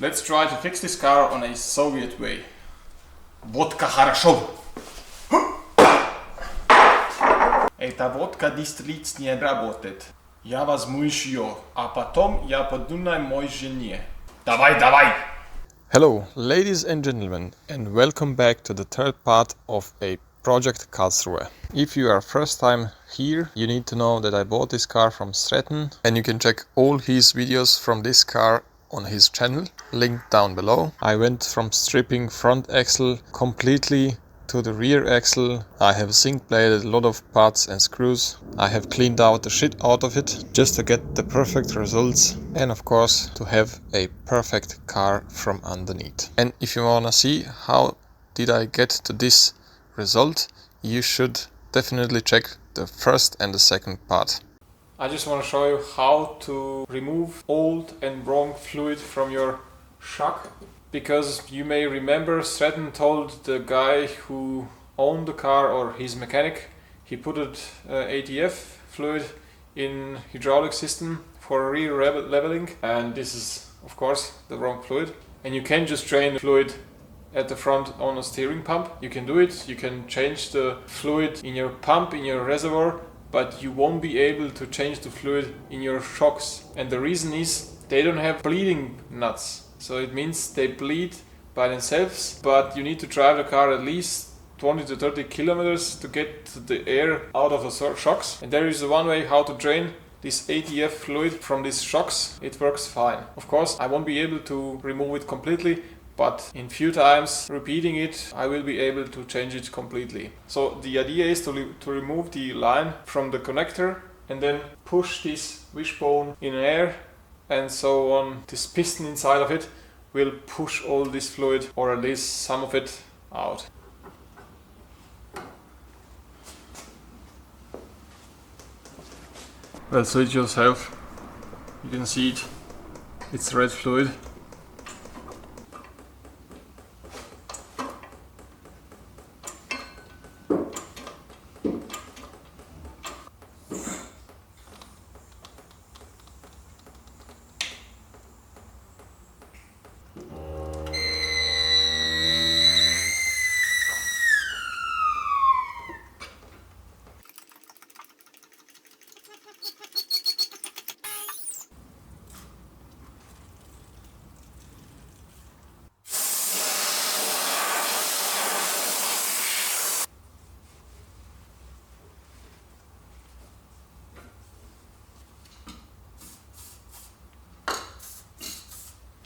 Let's try to fix this car on a Soviet way. Водка хорошо. Эта водка действительно не работает. Я возьму еще, а потом я подумаю моей жене. Давай! Hello, ladies and gentlemen, and welcome back to the third part of a project Karlsruhe. If you are first time here, you need to know that I bought this car from Stratton, and you can check all his videos from this car on his channel, linked down below. I went from stripping front axle completely to the rear axle. I have zinc bladed a lot of parts and screws. I have cleaned out the shit out of it just to get the perfect results and of course to have a perfect car from underneath. And if you wanna see how did I get to this result, you should definitely check the first and the second part. I just want to show you how to remove old and wrong fluid from your shock. Because you may remember Stratton told the guy who owned the car, or his mechanic, he put ATF fluid in hydraulic system for rear leveling, and this is of course the wrong fluid. And you can just drain the fluid at the front on a steering pump. You can do it, you can change the fluid in your pump, in your reservoir, but you won't be able to change the fluid in your shocks. And the reason is they don't have bleeding nuts. So it means they bleed by themselves, but you need to drive the car at least 20 to 30 kilometers to get the air out of the shocks. And there is one way how to drain this ATF fluid from these shocks. It works fine. Of course, I won't be able to remove it completely, but in few times repeating it, I will be able to change it completely. So the idea is to remove the line from the connector and then push this wishbone in air, and so on. This piston inside of it will push all this fluid, or at least some of it, out. Well, so it yourself. You can see it. It's red fluid.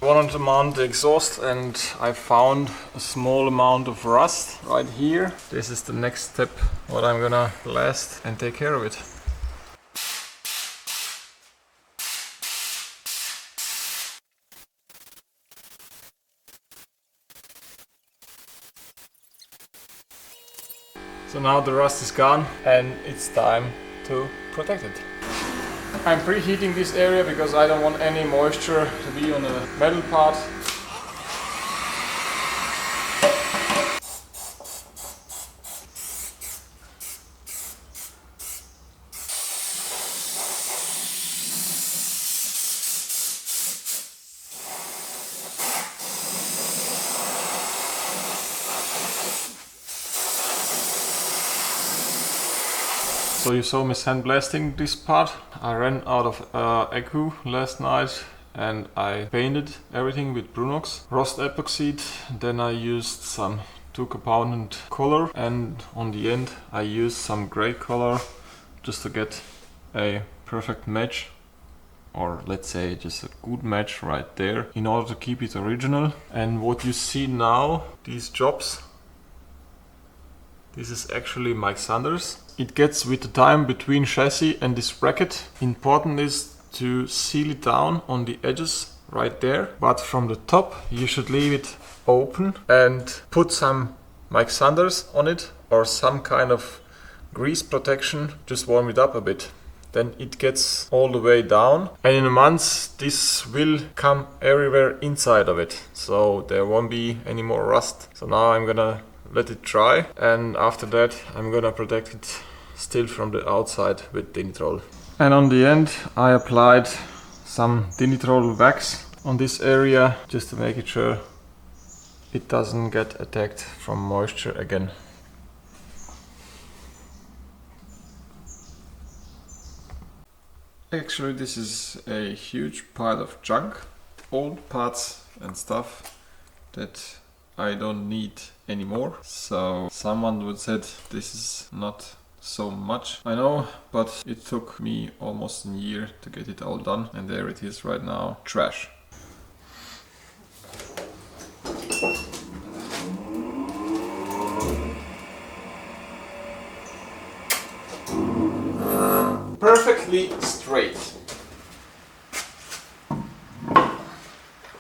I wanted to mount the exhaust and I found a small amount of rust right here. This is the next step, what I'm gonna blast and take care of it. So now the rust is gone and it's time to protect it. I'm preheating this area because I don't want any moisture to be on the metal part. So you saw me sandblasting this part. I ran out of Ecu last night and I painted everything with Brunox rust epoxy. Then I used some 2-component color, and on the end I used some gray color just to get a perfect match, or let's say just a good match right there, in order to keep it original. And what you see now, these jobs, this is actually Mike Sanders. It gets with the time between chassis and this bracket. Important is to seal it down on the edges right there, but from the top you should leave it open and put some Mike Sanders on it or some kind of grease protection. Just warm it up a bit. Then it gets all the way down, and in a month this will come everywhere inside of it, so there won't be any more rust. So now I'm gonna let it dry, and after that I'm gonna protect it still from the outside with Dinitrol. And on the end I applied some Dinitrol wax on this area just to make it sure it doesn't get attacked from moisture again. Actually, this is a huge pile of junk, old parts and stuff that I don't need anymore. So someone would said this is not so much, I know, but it took me almost a year to get it all done, and there it is right now, trash. Perfectly straight.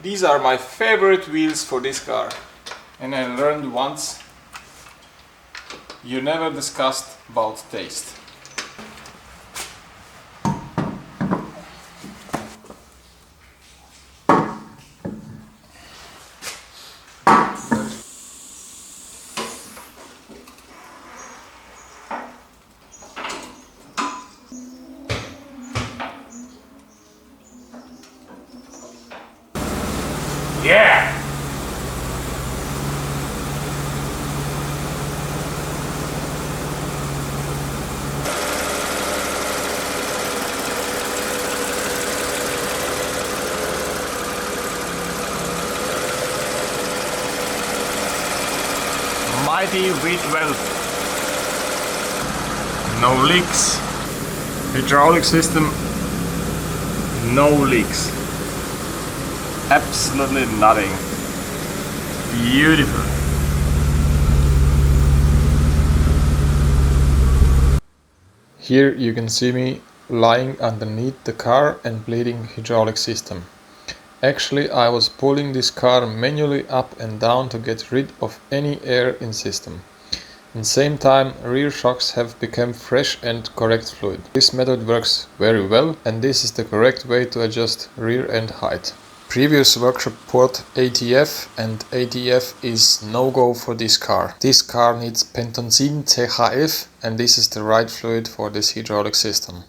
These are my favorite wheels for this car, and I learned once you never discussed about taste. Yeah! Mighty wheat well. No leaks. Hydraulic system, no leaks. Absolutely nothing. Beautiful. Here you can see me lying underneath the car and bleeding hydraulic system. Actually, I was pulling this car manually up and down to get rid of any air in system. At the same time, rear shocks have become fresh and correct fluid. This method works very well, and this is the correct way to adjust rear end height. Previous workshop port ATF, and ATF is no-go for this car. This car needs Pentonzin CHF, and this is the right fluid for this hydraulic system.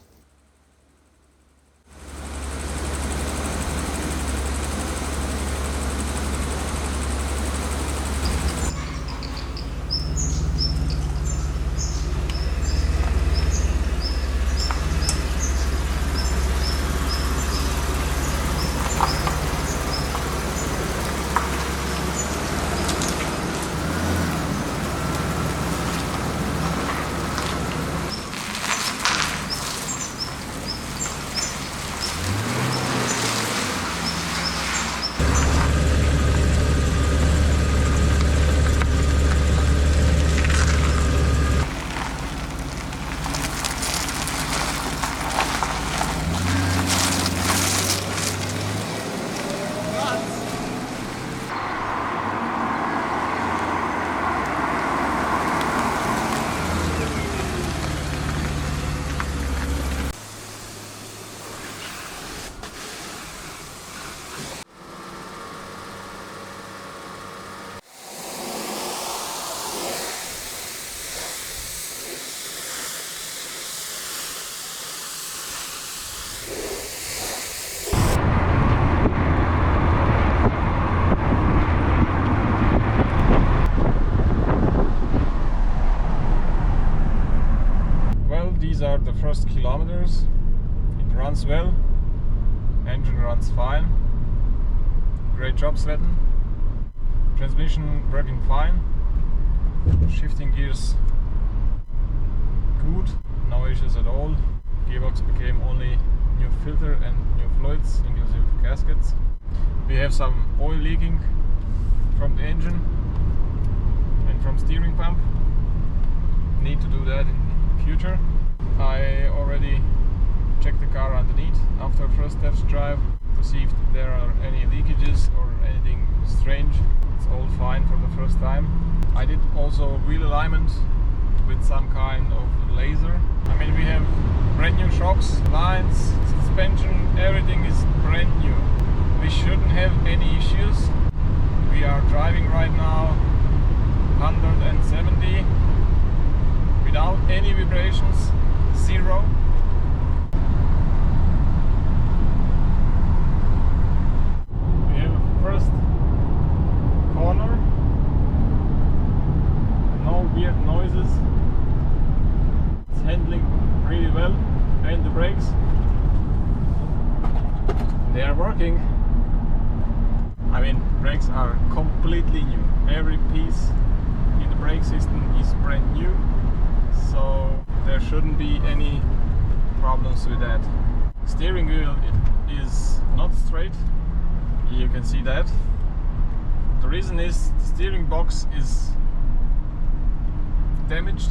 These are the first kilometers. It runs well, engine runs fine. Great job, Svetten. Transmission working fine. Shifting gears good, no issues at all. Gearbox became only new filter and new fluids, inclusive gaskets. We have some oil leaking from the engine and from steering pump. Need to do that in future. I already checked the car underneath after first test drive to see if there are any leakages or anything strange. It's all fine for the first time. I did also wheel alignment with some kind of laser. I mean, we have brand new shocks, lines, suspension, everything is brand new. We shouldn't have any issues. We are driving right now 170 without any vibrations. Zero. working. I mean, brakes are completely new. Every piece in the brake system is brand new, so there shouldn't be any problems with that. Steering wheel, it is not straight. You can see that. The reason is the steering box is damaged.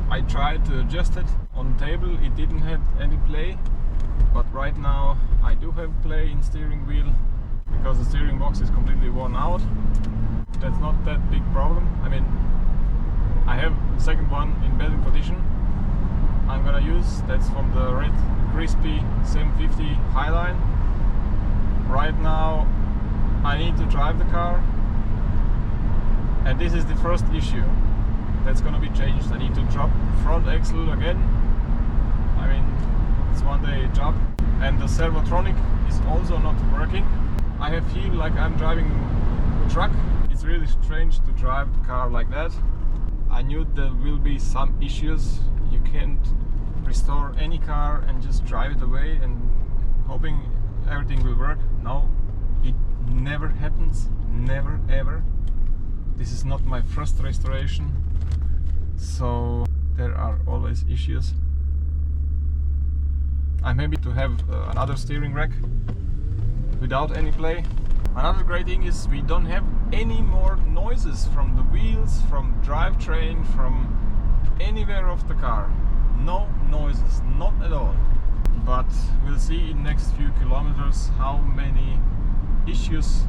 I tried to adjust it on the table, it didn't have any play, but right now I do have play in steering wheel because the steering box is completely worn out. That's not that big problem. I mean, I have the second one in better condition I'm gonna use. That's from the red crispy Zimt Highline. Right now I need to drive the car, and this is the first issue that's gonna be changed. I need to drop front axle again. I mean, it's one day job. And the servotronic is also not working. I feel like I'm driving a truck. It's really strange to drive the car like that. I knew there will be some issues. You can't restore any car and just drive it away and hoping everything will work. No, it never happens, never ever. This is not my first restoration, so there are always issues. I'm happy to have another steering rack without any play. Another great thing is we don't have any more noises from the wheels, from drivetrain, from anywhere of the car. No noises, not at all. But we'll see in next few kilometers how many issues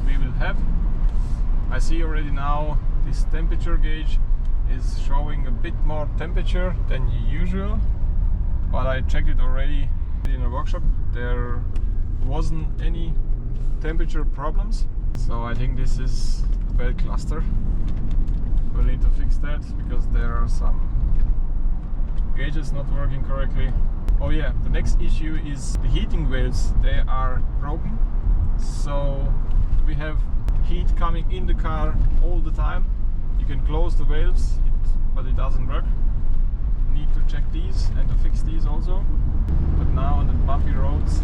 we will have. I see already now this temperature gauge is showing a bit more temperature than usual, but I checked it already in a workshop. There wasn't any temperature problems, so I think this is a bad cluster. We'll need to fix that because there are some gauges not working correctly. Oh yeah, the next issue is the heating valves. They are broken, so we have heat coming in the car all the time. You can close the valves, but it doesn't work. Need to check these and to fix these also. But now on the bumpy roads,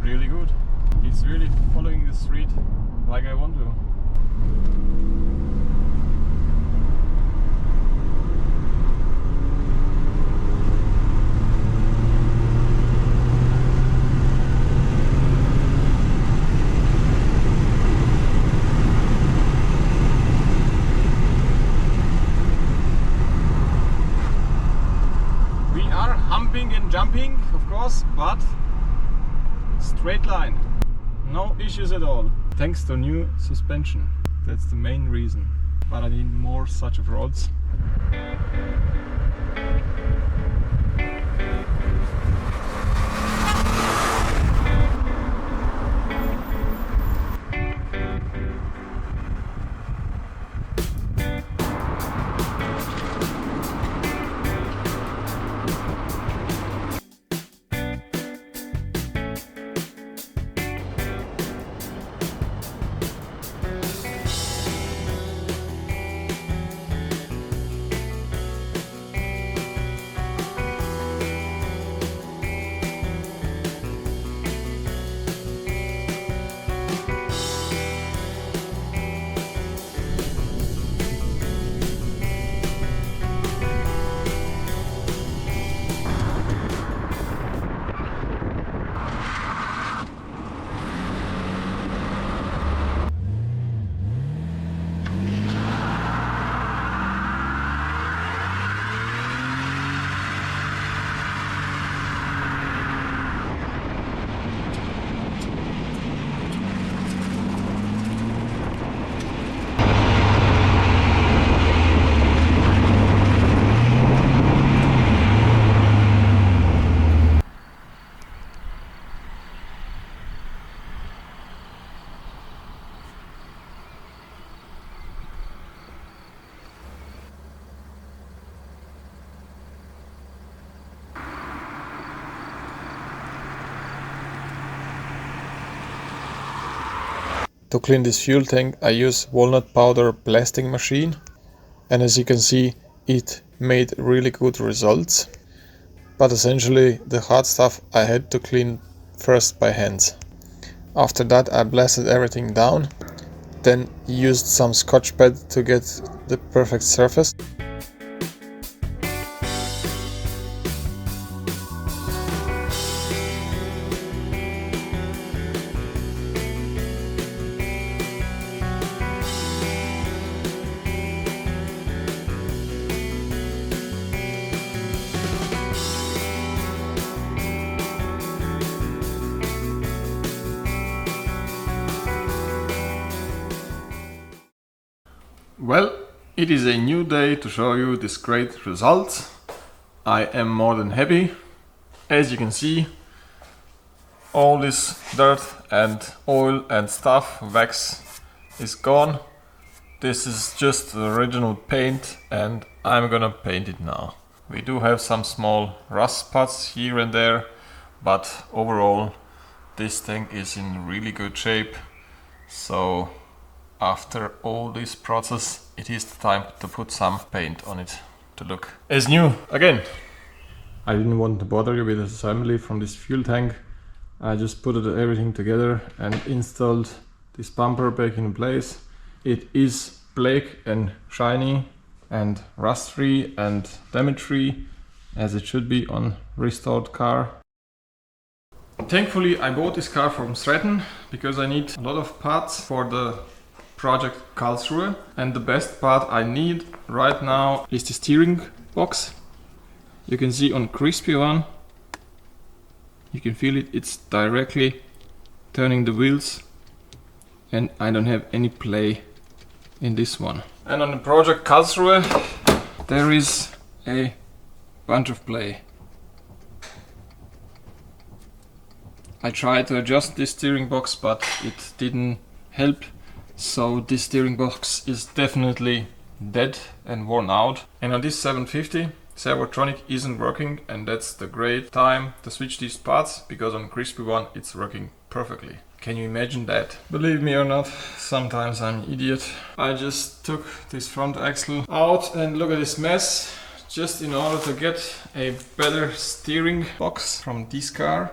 really good. It's really following the street like I want to. And jumping, of course, but straight line, no issues at all, thanks to new suspension. That's the main reason, but I need more such of roads. To clean this fuel tank I use walnut powder blasting machine, and as you can see it made really good results, but essentially the hard stuff I had to clean first by hand. After that I blasted everything down, then used some scotch pad to get the perfect surface. Well, it is a new day to show you this great result. I am more than happy. As you can see, all this dirt and oil and stuff, wax, is gone. This is just the original paint and I'm gonna paint it now. We do have some small rust spots here and there, but overall this thing is in really good shape. So after all this process, it is the time to put some paint on it to look as new again. I didn't want to bother you with the assembly from this fuel tank. I just put everything together and installed this bumper back in place. It is black and shiny and rust free and damage free, as it should be on restored car. Thankfully I bought this car from Stratton because I need a lot of parts for the project Karlsruhe, and the best part I need right now is the steering box. You can see on crispy one, you can feel it, it's directly turning the wheels, and I don't have any play in this one. And on the project Karlsruhe there is a bunch of play. I tried to adjust this steering box but it didn't help. So this steering box is definitely dead and worn out. And on this 750, Servotronic isn't working, and that's the great time to switch these parts, because on crispy one it's working perfectly. Can you imagine that? Believe me or not, sometimes I'm an idiot. I just took this front axle out and look at this mess, just in order to get a better steering box from this car.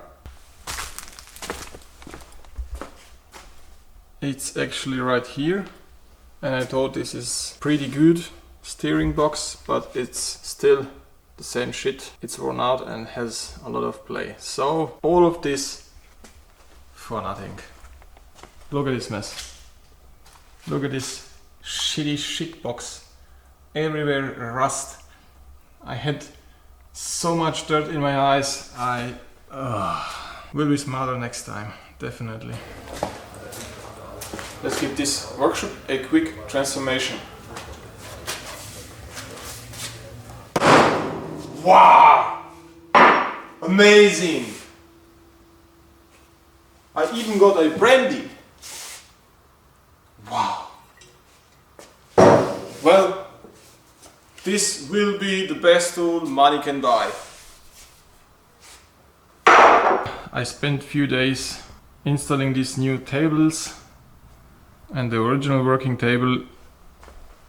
It's actually right here, and I thought this is pretty good steering box, but it's still the same shit. It's worn out and has a lot of play. So all of this for nothing. Look at this mess. Look at this shitty shit box. Everywhere rust. I had so much dirt in my eyes. I will be smarter next time, definitely. Let's give this workshop a quick transformation. Wow! Amazing! I even got a brandy. Wow! Well, this will be the best tool money can buy. I spent a few days installing these new tables. And the original working table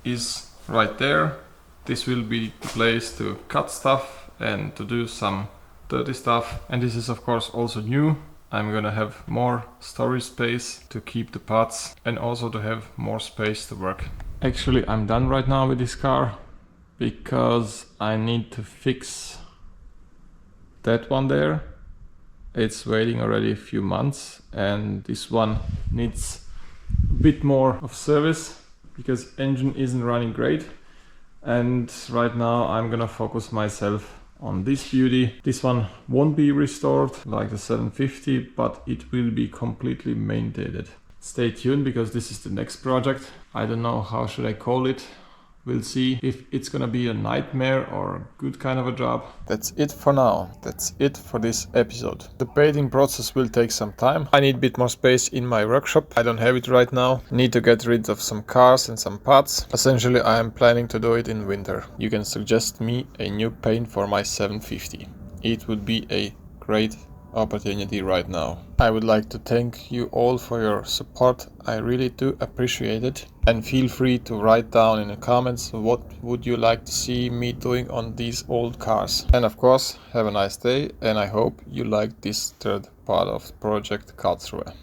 is right there. This will be the place to cut stuff and to do some dirty stuff. And this is of course also new. I'm gonna have more storage space to keep the parts and also to have more space to work. Actually, I'm done right now with this car because I need to fix that one there. It's waiting already a few months, and this one needs a bit more of service because engine isn't running great. And right now I'm gonna focus myself on this beauty. This one won't be restored like the 750, but it will be completely maintained. Stay tuned because this is the next project. I don't know how should I call it. We'll see if it's gonna be a nightmare or a good kind of a job. That's it for now. That's it for this episode. The painting process will take some time. I need a bit more space in my workshop. I don't have it right now. Need to get rid of some cars and some parts. Essentially, I am planning to do it in winter. You can suggest me a new paint for my 750. It would be a great opportunity right now. I would like to thank you all for your support. I really do appreciate it. And feel free to write down in the comments what would you like to see me doing on these old cars. And of course, have a nice day, and I hope you like this third part of Project Karlsruhe.